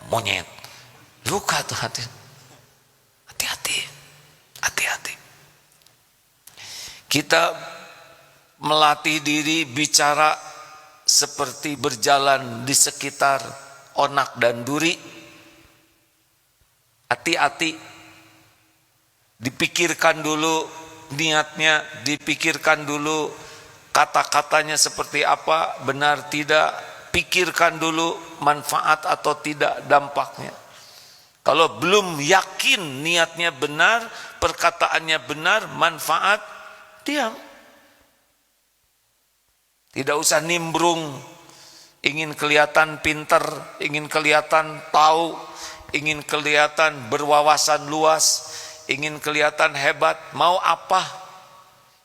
monyet. Luka tuh hati. Hati-hati. Hati-hati. Kita melatih diri bicara seperti berjalan di sekitar onak dan duri. Hati-hati. Dipikirkan dulu niatnya, dipikirkan dulu kata-katanya seperti apa, benar tidak, pikirkan dulu manfaat atau tidak dampaknya. Kalau belum yakin niatnya benar, perkataannya benar, manfaat, diam. Tidak usah nimbrung, ingin kelihatan pinter, ingin kelihatan tahu, ingin kelihatan berwawasan luas, ingin kelihatan hebat. Mau apa?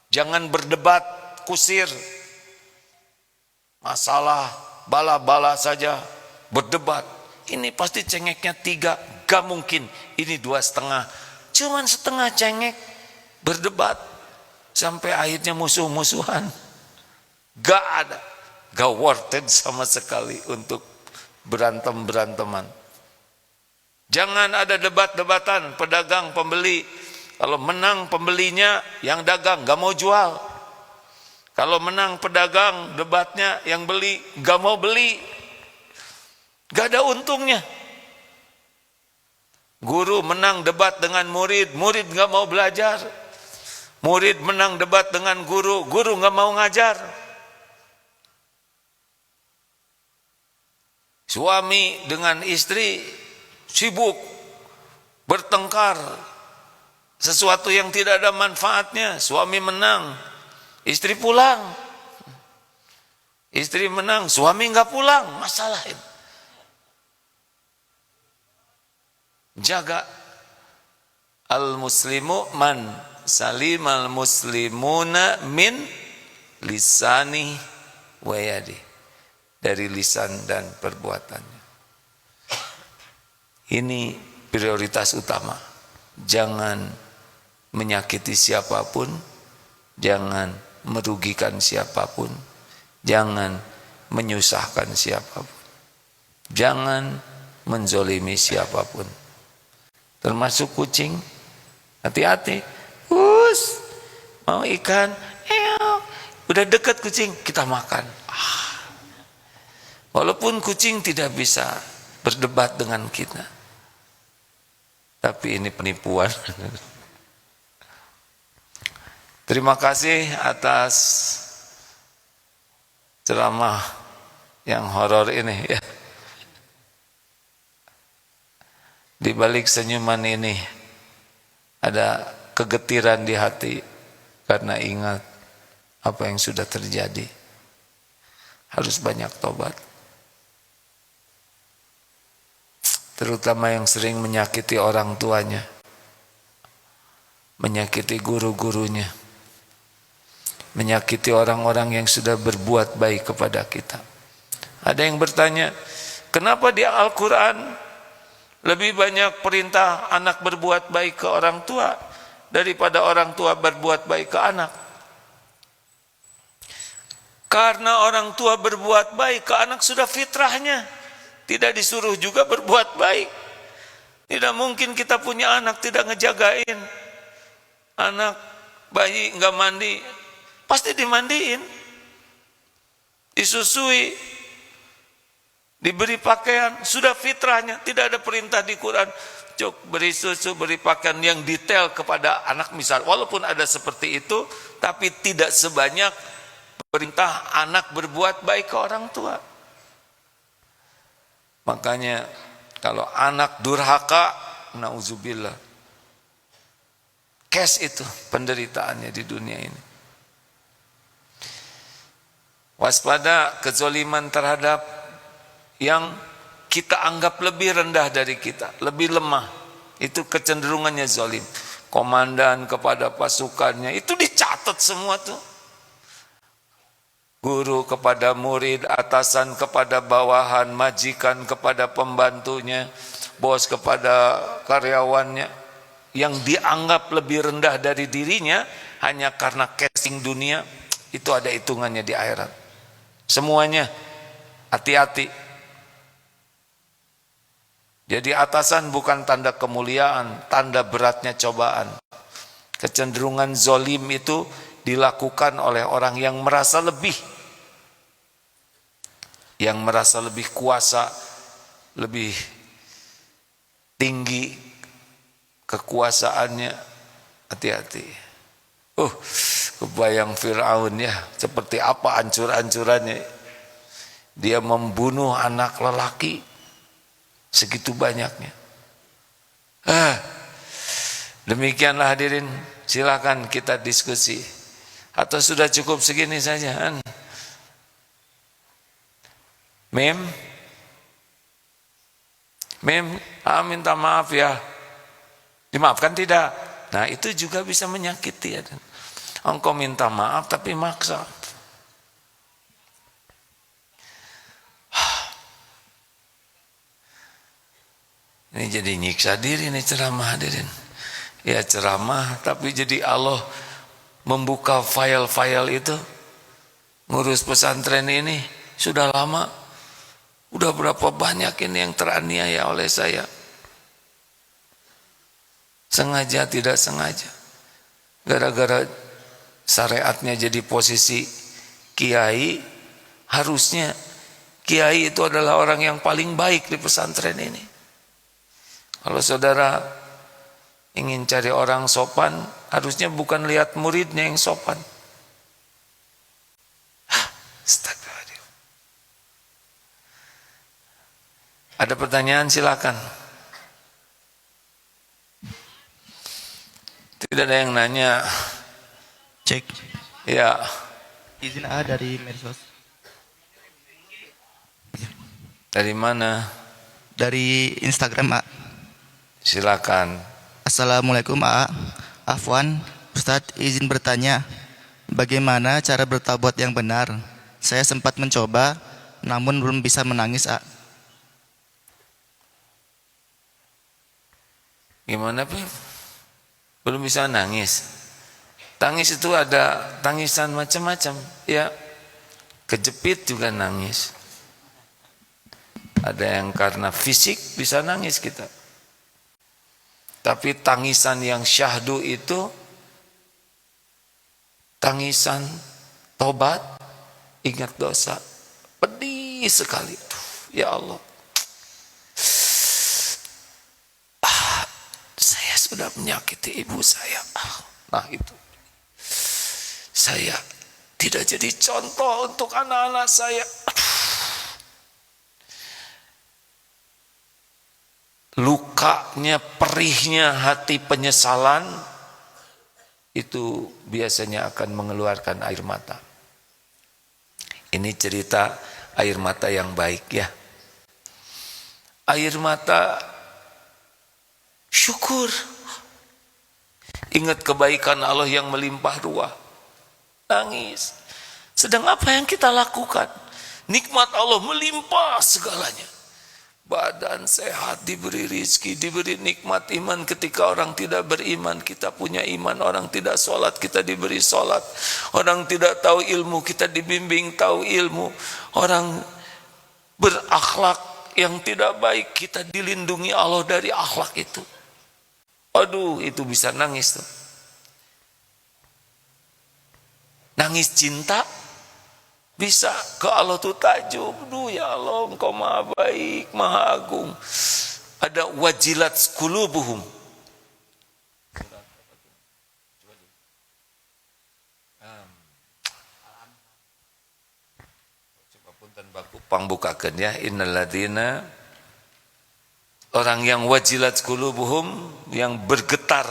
Jangan berdebat, kusir. Masalah bala-bala saja berdebat. Ini pasti cengeknya 3, gak mungkin. Ini 2,5, cuman setengah cengek berdebat sampai akhirnya musuh-musuhan. Gak ada, gak worth it sama sekali untuk berantem-beranteman. Jangan ada debat-debatan pedagang pembeli. Kalau menang pembelinya, yang dagang gak mau jual. Kalau menang pedagang, debatnya yang beli gak mau beli. Gak ada untungnya. Guru menang debat dengan murid, murid gak mau belajar. Murid menang debat dengan guru, guru gak mau ngajar. Suami dengan istri sibuk bertengkar, sesuatu yang tidak ada manfaatnya. Suami menang, istri pulang. Istri menang, suami nggak pulang. Masalah itu. Jaga. Al-muslimu man salimal muslimuna min lisani wa yadi. Dari lisan dan perbuatannya. Ini prioritas utama. Jangan menyakiti siapapun, jangan merugikan siapapun, jangan menyusahkan siapapun, jangan menzolimi siapapun. Termasuk kucing. Hati-hati. Mau ikan, udah dekat kucing, kita makan. Walaupun kucing tidak bisa berdebat dengan kita, tapi ini penipuan. Terima kasih atas ceramah yang horor ini ya. Di balik senyuman ini ada kegetiran di hati karena ingat apa yang sudah terjadi. Harus banyak tobat. Terutama yang sering menyakiti orang tuanya, menyakiti guru-gurunya, menyakiti orang-orang yang sudah berbuat baik kepada kita. Ada yang bertanya, kenapa di Al-Quran lebih banyak perintah anak berbuat baik ke orang tua daripada orang tua berbuat baik ke anak? Karena orang tua berbuat baik ke anak sudah fitrahnya. Tidak disuruh juga berbuat baik. Tidak mungkin kita punya anak tidak ngejagain. Anak bayi nggak mandi, pasti dimandiin, disusui, diberi pakaian. Sudah fitrahnya. Tidak ada perintah di Quran, cuk beri susu, beri pakaian yang detail kepada anak misal. Walaupun ada seperti itu, tapi tidak sebanyak perintah anak berbuat baik ke orang tua. Makanya kalau anak durhaka, nauzubillah, kes itu penderitaannya di dunia ini. Waspada kezaliman terhadap yang kita anggap lebih rendah dari kita, lebih lemah. Itu kecenderungannya zalim. Komandan kepada pasukannya, itu dicatat semua tuh. Guru kepada murid, atasan kepada bawahan, majikan kepada pembantunya, bos kepada karyawannya, yang dianggap lebih rendah dari dirinya hanya karena casing dunia, itu ada hitungannya di akhirat. Semuanya hati-hati. Jadi atasan bukan tanda kemuliaan, tanda beratnya cobaan. Kecenderungan zolim itu dilakukan oleh orang yang merasa lebih. Yang merasa lebih kuasa, lebih tinggi kekuasaannya. Hati-hati. Kebayang Fir'aun ya, seperti apa hancur-hancurannya. Dia membunuh anak lelaki segitu banyaknya. Demikianlah hadirin, silakan kita diskusi. Atau sudah cukup segini saja? Mem, minta maaf ya. Dimaafkan tidak? Nah itu juga bisa menyakiti ya. Engkau minta maaf tapi maksa. Ini jadi nyiksa diri nih ceramah hadirin. Ya ceramah tapi jadi Allah membuka file-file itu. Ngurus pesantren ini sudah lama. Udah berapa banyak ini yang teraniaya oleh saya. Sengaja tidak sengaja. Gara-gara syariatnya jadi posisi kiai, harusnya kiai itu adalah orang yang paling baik di pesantren ini. Kalau saudara ingin cari orang sopan, harusnya bukan lihat muridnya yang sopan. Astagfirullah. Ada pertanyaan silakan. Tidak ada yang nanya. Cek. Ya. Izin A dari Medsos. Dari mana? Dari Instagram A. Silakan. Assalamualaikum A. Afwan, Ustadz izin bertanya, bagaimana cara bertaubat yang benar? Saya sempat mencoba, namun belum bisa menangis A. Gimana Pak? Belum bisa nangis. Tangis itu ada tangisan macam-macam, ya. Kejepit juga nangis. Ada yang karena fisik bisa nangis kita. Tapi tangisan yang syahdu itu tangisan tobat, ingat dosa. Pedih sekali. Ya Allah. Saya sudah menyakiti ibu saya. Nah itu. Saya tidak jadi contoh untuk anak-anak saya. Lukanya, perihnya hati penyesalan itu biasanya akan mengeluarkan air mata. Ini cerita air mata yang baik ya. Air mata syukur. Ingat kebaikan Allah yang melimpah ruah. Nangis. Sedang apa yang kita lakukan? Nikmat Allah melimpah segalanya. Badan sehat, diberi rizki, diberi nikmat iman. Ketika orang tidak beriman, kita punya iman. Orang tidak sholat, kita diberi sholat. Orang tidak tahu ilmu, kita dibimbing tahu ilmu. Orang berakhlak yang tidak baik, kita dilindungi Allah dari akhlak itu. Aduh, itu bisa nangis tuh. Nangis cinta bisa ke Allah tuh takjub. Duh ya Allah, engkau maha baik, maha agung. Ada wajilat qulubuhum. Coba punten baku pangbukakeun ya. Innalladzina, orang yang wajilat qulubuhum, yang bergetar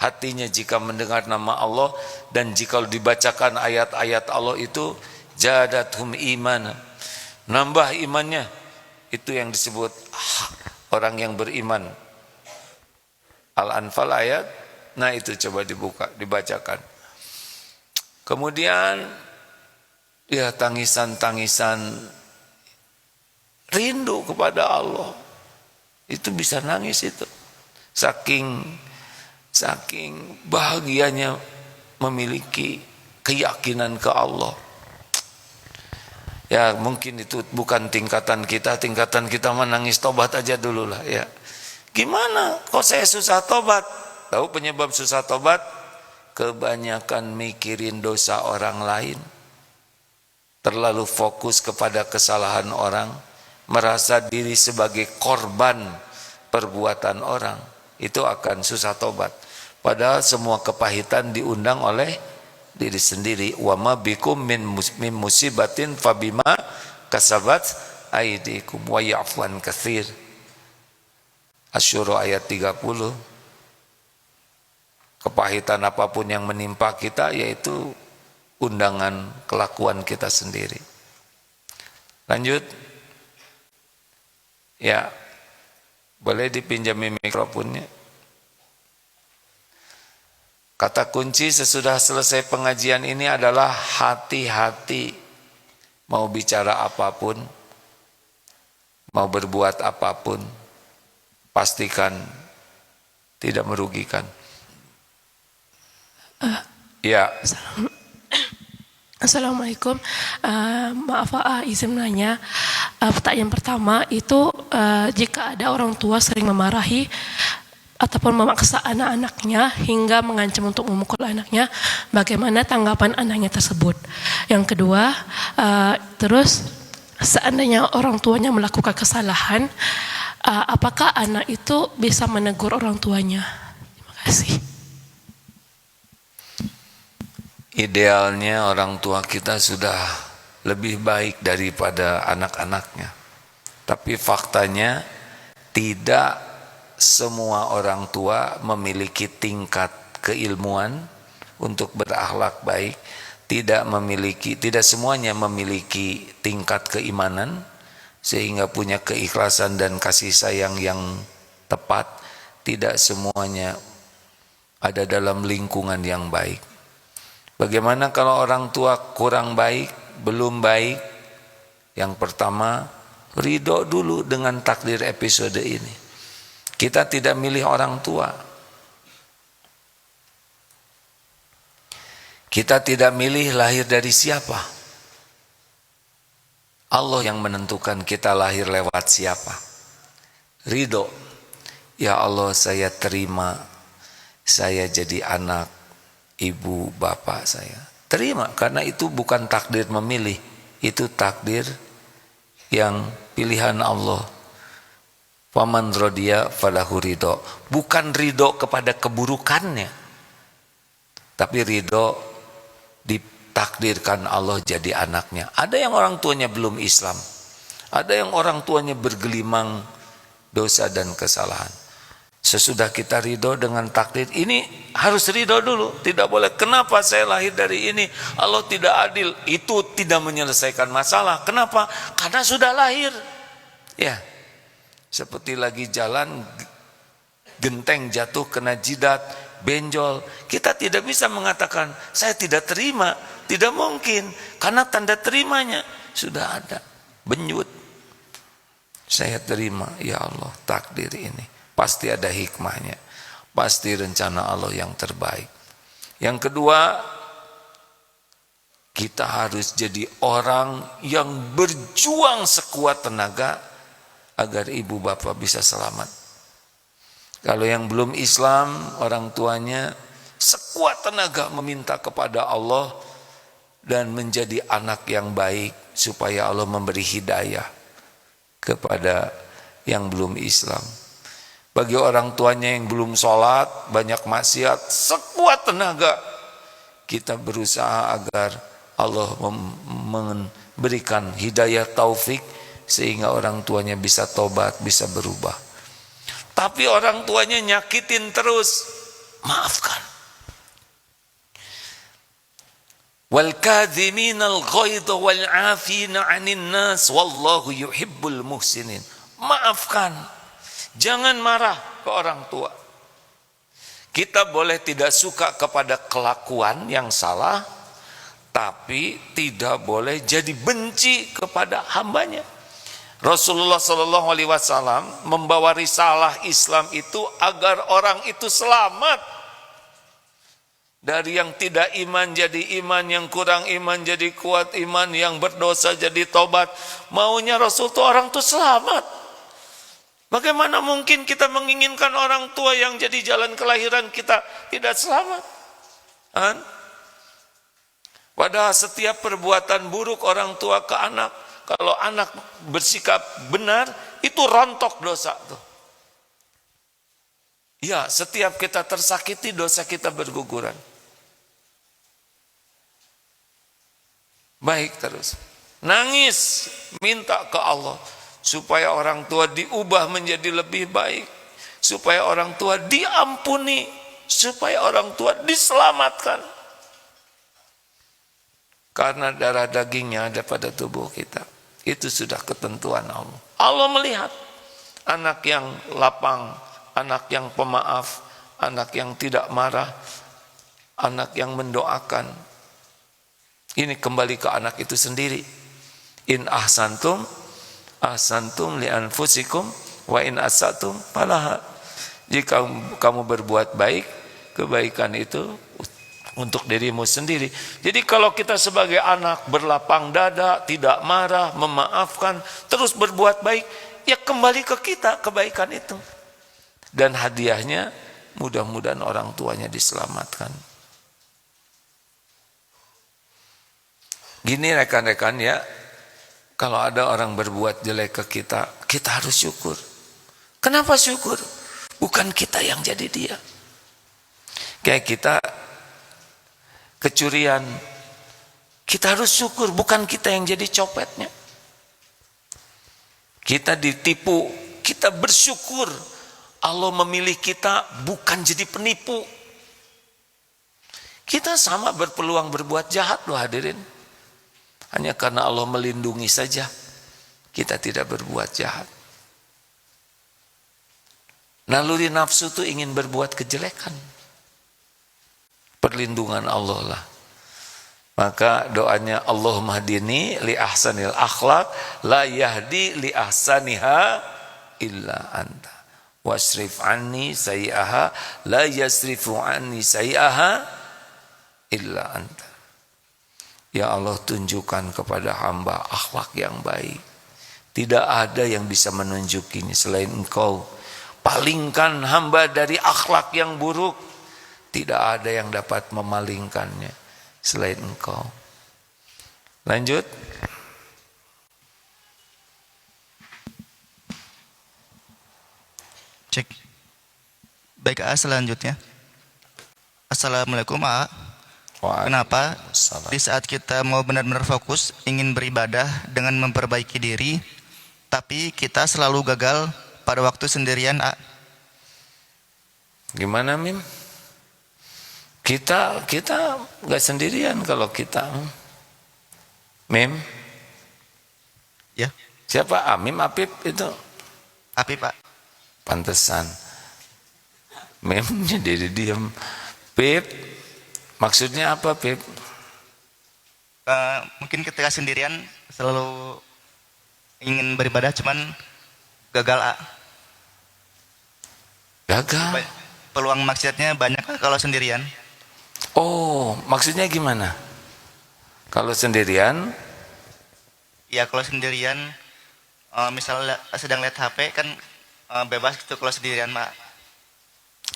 hatinya jika mendengar nama Allah, dan jika dibacakan ayat-ayat Allah itu jadathum iman, nambah imannya. Itu yang disebut orang yang beriman. Al-Anfal ayat, nah itu coba dibacakan. Kemudian ya tangisan-tangisan rindu kepada Allah, itu bisa nangis itu. Saking bahagianya memiliki keyakinan ke Allah. Ya mungkin itu bukan tingkatan kita menangis tobat aja dulu lah ya. Gimana kok saya susah tobat? Tahu penyebab susah tobat? Kebanyakan mikirin dosa orang lain, terlalu fokus kepada kesalahan orang, merasa diri sebagai korban perbuatan orang, itu akan susah tobat. Padahal semua kepahitan diundang oleh diri sendiri. Wa ma bikum min musibatin fabima kasabat aydikum wa ya'fu an katsir. Asy-Syura ayat 30. Kepahitan apapun yang menimpa kita yaitu undangan kelakuan kita sendiri. Lanjut. Ya. Boleh dipinjami mikrofonnya. Kata kunci sesudah selesai pengajian ini adalah hati-hati. Mau bicara apapun, mau berbuat apapun, pastikan tidak merugikan. Ya. Assalamualaikum. Maaf izin nanya. Pertanyaan pertama itu jika ada orang tua sering memarahi ataupun memaksa anak-anaknya hingga mengancam untuk memukul anaknya, bagaimana tanggapan anaknya tersebut? Yang kedua, terus seandainya orang tuanya melakukan kesalahan, apakah anak itu bisa menegur orang tuanya? Terima kasih. Idealnya orang tua kita sudah lebih baik daripada anak-anaknya. Tapi faktanya tidak semua orang tua memiliki tingkat keilmuan untuk berakhlak baik, tidak semuanya memiliki tingkat keimanan sehingga punya keikhlasan dan kasih sayang yang tepat. Tidak semuanya ada dalam lingkungan yang baik. Bagaimana kalau orang tua kurang baik, belum baik? Yang pertama, ridho dulu dengan takdir episode ini. Kita tidak milih orang tua. Kita tidak milih lahir dari siapa. Allah yang menentukan kita lahir lewat siapa. Ridho. Ya Allah, saya terima saya jadi anak ibu bapak saya. Terima, karena itu bukan takdir memilih, itu takdir yang pilihan Allah. Faman radiya falahu ridho. Bukan ridho kepada keburukannya, tapi ridho ditakdirkan Allah jadi anaknya. Ada yang orang tuanya belum Islam, ada yang orang tuanya bergelimang dosa dan kesalahan. Sesudah kita ridho dengan takdir ini, harus ridho dulu. Tidak boleh, kenapa saya lahir dari ini, Allah tidak adil. Itu tidak menyelesaikan masalah. Kenapa? Karena sudah lahir. Ya, seperti lagi jalan, genteng jatuh kena jidat, benjol. Kita tidak bisa mengatakan saya tidak terima. Tidak mungkin, karena tanda terimanya sudah ada. Benjut. Saya terima, ya Allah, takdir ini. Pasti ada hikmahnya, pasti rencana Allah yang terbaik. Yang kedua, kita harus jadi orang yang berjuang sekuat tenaga agar ibu bapak bisa selamat. Kalau yang belum Islam, orang tuanya sekuat tenaga meminta kepada Allah dan menjadi anak yang baik supaya Allah memberi hidayah kepada yang belum Islam. Bagi orang tuanya yang belum sholat, banyak maksiat, sekuat tenaga kita berusaha agar Allah memberikan hidayah taufik sehingga orang tuanya bisa tobat, bisa berubah. Tapi orang tuanya nyakitin terus, maafkan. Wal kadhiminal ghaidha wal 'afina 'anil nas wallahu yuhibbul muhsinin. Maafkan. Jangan marah ke orang tua. Kita boleh tidak suka kepada kelakuan yang salah, tapi tidak boleh jadi benci kepada hambanya. Rasulullah SAW membawa risalah Islam itu agar orang itu selamat. Dari yang tidak iman jadi iman, yang kurang iman jadi kuat iman, yang berdosa jadi tobat. Maunya Rasul itu orang itu selamat. Bagaimana mungkin kita menginginkan orang tua yang jadi jalan kelahiran kita tidak selamat? Kan? Padahal setiap perbuatan buruk orang tua ke anak, kalau anak bersikap benar, itu rontok dosa tuh. Ya, setiap kita tersakiti, dosa kita berguguran. Baik terus. Nangis, minta ke Allah. Supaya orang tua diubah menjadi lebih baik. Supaya orang tua diampuni. Supaya orang tua diselamatkan. Karena darah dagingnya ada pada tubuh kita. Itu sudah ketentuan Allah. Allah melihat anak yang lapang, anak yang pemaaf, anak yang tidak marah, anak yang mendoakan. Ini kembali ke anak itu sendiri. In ahsantum, ahsantum li anfusikum, wa in asatum falaha. Jika kamu berbuat baik, kebaikan itu untuk dirimu sendiri. Jadi kalau kita sebagai anak berlapang dada, tidak marah, memaafkan, terus berbuat baik, ya kembali ke kita kebaikan itu. Dan hadiahnya mudah-mudahan orang tuanya diselamatkan. Gini rekan-rekan ya, kalau ada orang berbuat jelek ke kita, kita harus syukur. Kenapa syukur? Bukan kita yang jadi dia. Kayak kita kecurian, kita harus syukur, bukan kita yang jadi copetnya. Kita ditipu, kita bersyukur Allah memilih kita bukan jadi penipu. Kita sama berpeluang berbuat jahat loh hadirin. Hanya karena Allah melindungi saja, kita tidak berbuat jahat. Naluri nafsu itu ingin berbuat kejelekan. Perlindungan Allah lah. Maka doanya Allahumma hadini li ahsanil akhlaq la yahdi li ahsaniha illa anta. Wasrif anni sayyi'aha la yasrifu anni sayyi'aha illa anta. Ya Allah, tunjukkan kepada hamba akhlak yang baik. Tidak ada yang bisa menunjukinya selain Engkau. Palingkan hamba dari akhlak yang buruk. Tidak ada yang dapat memalingkannya selain Engkau. Lanjut. Cek. Baik, selanjutnya. Assalamualaikum, Kenapa di saat kita mau benar-benar fokus ingin beribadah dengan memperbaiki diri, tapi kita selalu gagal pada waktu sendirian, Gimana Mim? Kita nggak sendirian kalau kita. Mim? Ya. Siapa? Mim Apip itu? Apip, Pak. Pantesan. Mim jadi diam. Pip, maksudnya apa Pip? Mungkin ketika sendirian selalu ingin beribadah cuman gagal, Gagal. Peluang maksiatnya banyak kalau sendirian. Oh, maksudnya gimana? Kalau sendirian? Ya kalau sendirian, misalnya sedang lihat HP kan bebas gitu kalau sendirian, Pak.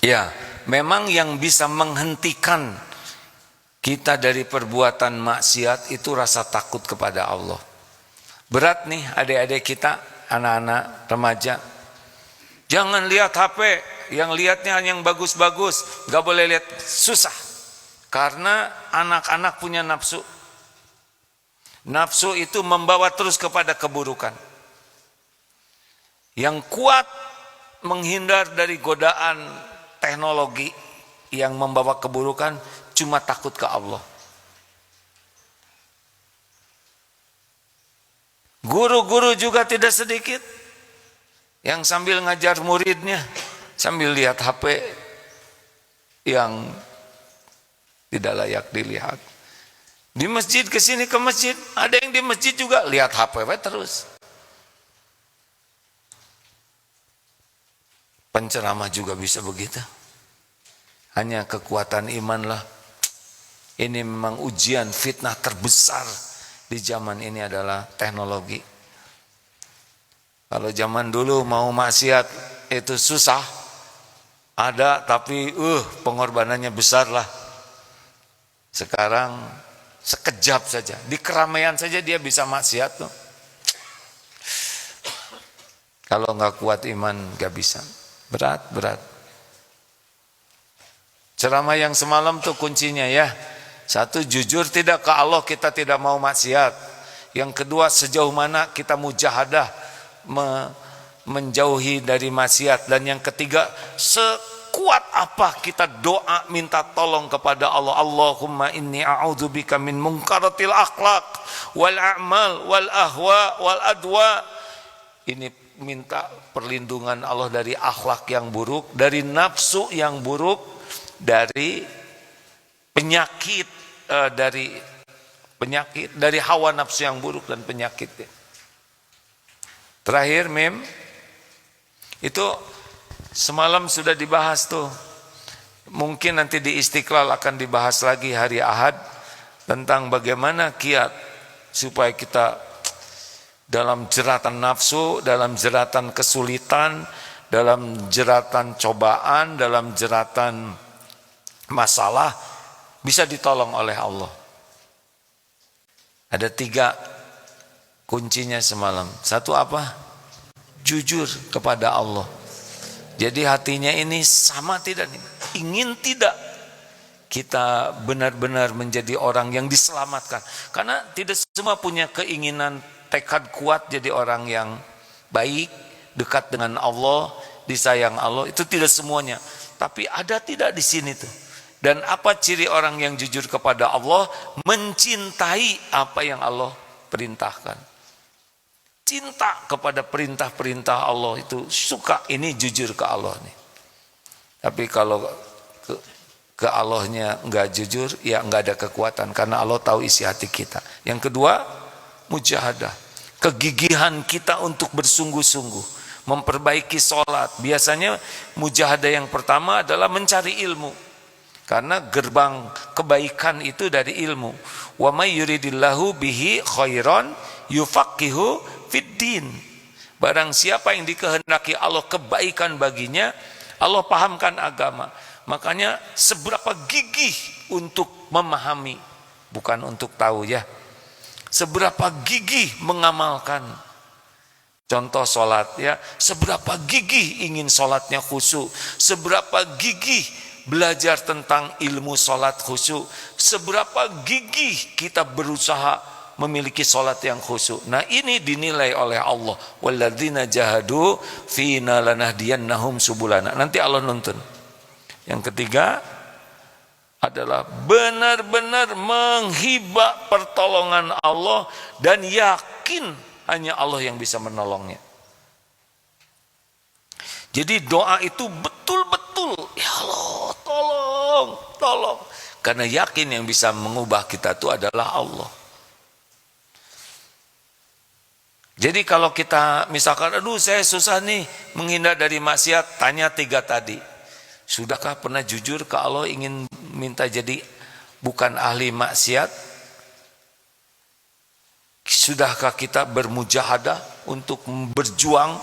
Ya, memang yang bisa menghentikan kita dari perbuatan maksiat itu rasa takut kepada Allah. Berat nih adik-adik kita, anak-anak remaja. Jangan lihat HP, yang lihatnya hanya yang bagus-bagus, gak boleh lihat, susah. Karena anak-anak punya nafsu. Nafsu itu membawa terus kepada keburukan. Yang kuat menghindar dari godaan teknologi yang membawa keburukan cuma takut ke Allah. Guru-guru juga tidak sedikit yang sambil ngajar muridnya sambil lihat HP yang tidak layak dilihat. Di masjid kesini ke masjid, ada yang di masjid juga lihat HP terus. Penceramah juga bisa begitu. Hanya kekuatan iman lah. Ini memang ujian fitnah terbesar di zaman ini adalah teknologi. Kalau zaman dulu mau maksiat itu susah, ada tapi pengorbanannya besar lah. Sekarang sekejap saja, di keramaian saja dia bisa maksiat tuh. Kalau nggak kuat iman nggak bisa, berat. Ceramah yang semalam tuh kuncinya ya. Satu, jujur tidak ke Allah, kita tidak mau maksiat. Yang kedua, sejauh mana kita mujahadah menjauhi dari maksiat. Dan yang ketiga, sekuat apa kita doa minta tolong kepada Allah. Allahumma inni a'udzubika min munkaratil akhlaq wal a'mal wal ahwa wal adwa. Ini minta perlindungan Allah dari akhlak yang buruk, dari nafsu yang buruk, dari penyakit, dari hawa nafsu yang buruk dan penyakit. Terakhir mem itu semalam sudah dibahas tuh. Mungkin nanti di Istiqlal akan dibahas lagi hari Ahad tentang bagaimana kiat supaya kita dalam jeratan nafsu, dalam jeratan kesulitan, dalam jeratan cobaan, dalam jeratan masalah bisa ditolong oleh Allah. Ada 3 kuncinya semalam. Satu apa? Jujur kepada Allah. Jadi hatinya ini sama tidak? Ingin tidak kita benar-benar menjadi orang yang diselamatkan. Karena tidak semua punya keinginan tekad kuat jadi orang yang baik, dekat dengan Allah, disayang Allah. Itu tidak semuanya. Tapi ada tidak di sini tuh. Dan apa ciri orang yang jujur kepada Allah? Mencintai apa yang Allah perintahkan. Cinta kepada perintah-perintah Allah itu suka, ini jujur ke Allah nih. Tapi kalau ke Allahnya enggak jujur, ya enggak ada kekuatan karena Allah tahu isi hati kita. Yang kedua, mujahadah. Kegigihan kita untuk bersungguh-sungguh memperbaiki sholat. Biasanya mujahadah yang pertama adalah mencari ilmu. Karena gerbang kebaikan itu dari ilmu. Wa may yuridillahu bihi khairan yufaqihu fiddin. Barang siapa yang dikehendaki Allah kebaikan baginya, Allah pahamkan agama. Makanya seberapa gigih untuk memahami, bukan untuk tahu ya. Seberapa gigih mengamalkan. Contoh sholat ya, seberapa gigih ingin sholatnya khusyuk, seberapa gigih belajar tentang ilmu sholat khusyuk, seberapa gigih kita berusaha memiliki sholat yang khusyuk. Nah ini dinilai oleh Allah. Walladzina jahadu fina lanahdiyannahum subulana. Nanti Allah nuntun. Yang ketiga adalah benar-benar menghibah pertolongan Allah dan yakin hanya Allah yang bisa menolongnya. Jadi doa itu betul-betul, ya Allah tolong. Karena yakin yang bisa mengubah kita itu adalah Allah. Jadi kalau kita misalkan, aduh saya susah nih menghindar dari maksiat, tanya 3 tadi. Sudahkah pernah jujur ke Allah ingin minta jadi bukan ahli maksiat? Sudahkah kita bermujahadah untuk berjuang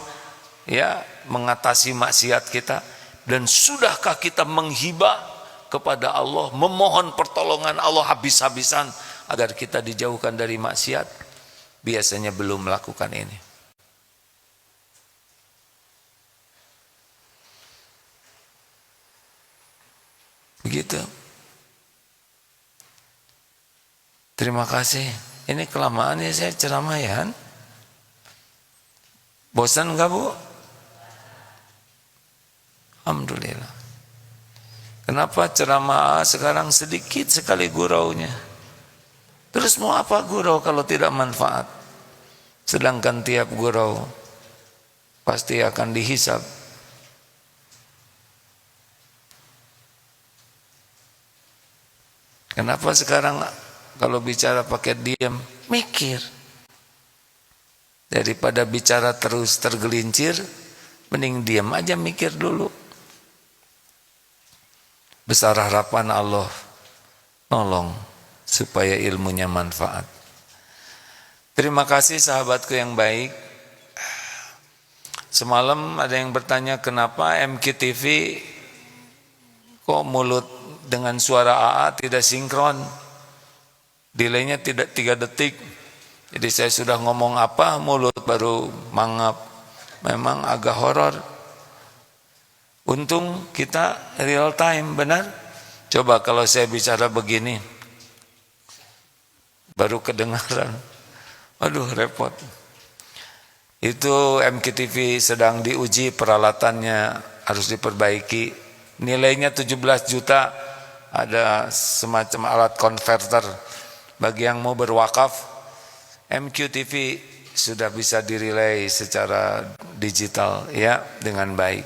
ya mengatasi maksiat kita? Dan sudahkah kita menghibah kepada Allah, memohon pertolongan Allah habis-habisan agar kita dijauhkan dari maksiat? Biasanya belum melakukan ini. Begitu. Terima kasih. Ini kelamaan ya saya ceramah ya. Bosan enggak Bu? Alhamdulillah. Kenapa ceramah sekarang sedikit sekali guraunya? Terus mau apa gurau kalau tidak manfaat? Sedangkan tiap gurau pasti akan dihisab. Kenapa sekarang kalau bicara pakai diam, mikir? Daripada bicara terus tergelincir, mending diam aja mikir dulu. Besar harapan Allah nolong supaya ilmunya manfaat. Terima kasih sahabatku yang baik. Semalam ada yang bertanya kenapa MQTV kok mulut dengan suara AA tidak sinkron, delaynya tidak 3 detik. Jadi saya sudah ngomong apa mulut baru mangap, memang agak horor. Untung kita real time, benar? Coba kalau saya bicara begini baru kedengaran, aduh repot. Itu MQTV sedang diuji, peralatannya harus diperbaiki. Nilainya 17 juta, ada semacam alat konverter. Bagi yang mau berwakaf, MQTV sudah bisa dirilai secara digital ya dengan baik.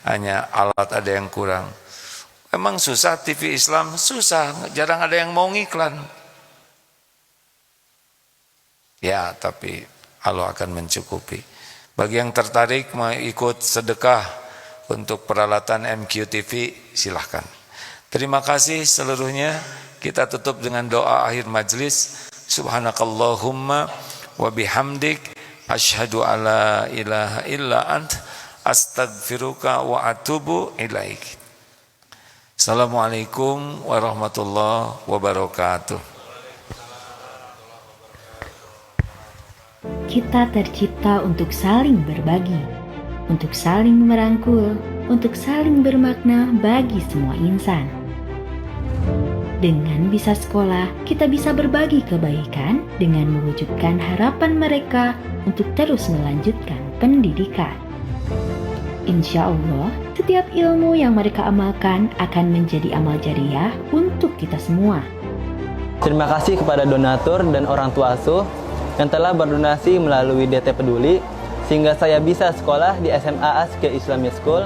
Hanya alat ada yang kurang. Emang susah TV Islam? Susah, jarang ada yang mau ngiklan. Ya, tapi Allah akan mencukupi. Bagi yang tertarik mau ikut sedekah untuk peralatan MQTV, silahkan. Terima kasih seluruhnya. Kita tutup dengan doa akhir majlis. Subhanakallahumma wa bihamdik asyhadu alla ilaha illa ant astaghfiruka wa atubu ilaik. Assalamualaikum warahmatullahi wabarakatuh. Kita tercipta untuk saling berbagi, untuk saling merangkul, untuk saling bermakna bagi semua insan. Dengan bisa sekolah, kita bisa berbagi kebaikan dengan mewujudkan harapan mereka untuk terus melanjutkan pendidikan. Insya Allah, setiap ilmu yang mereka amalkan akan menjadi amal jariah untuk kita semua. Terima kasih kepada donatur dan orang tua asuh yang telah berdonasi melalui DT Peduli sehingga saya bisa sekolah di SMA Askia Islamic School.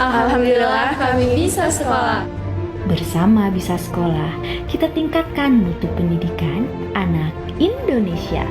Alhamdulillah kami bisa sekolah. Bersama Bisa Sekolah, kita tingkatkan mutu pendidikan anak Indonesia.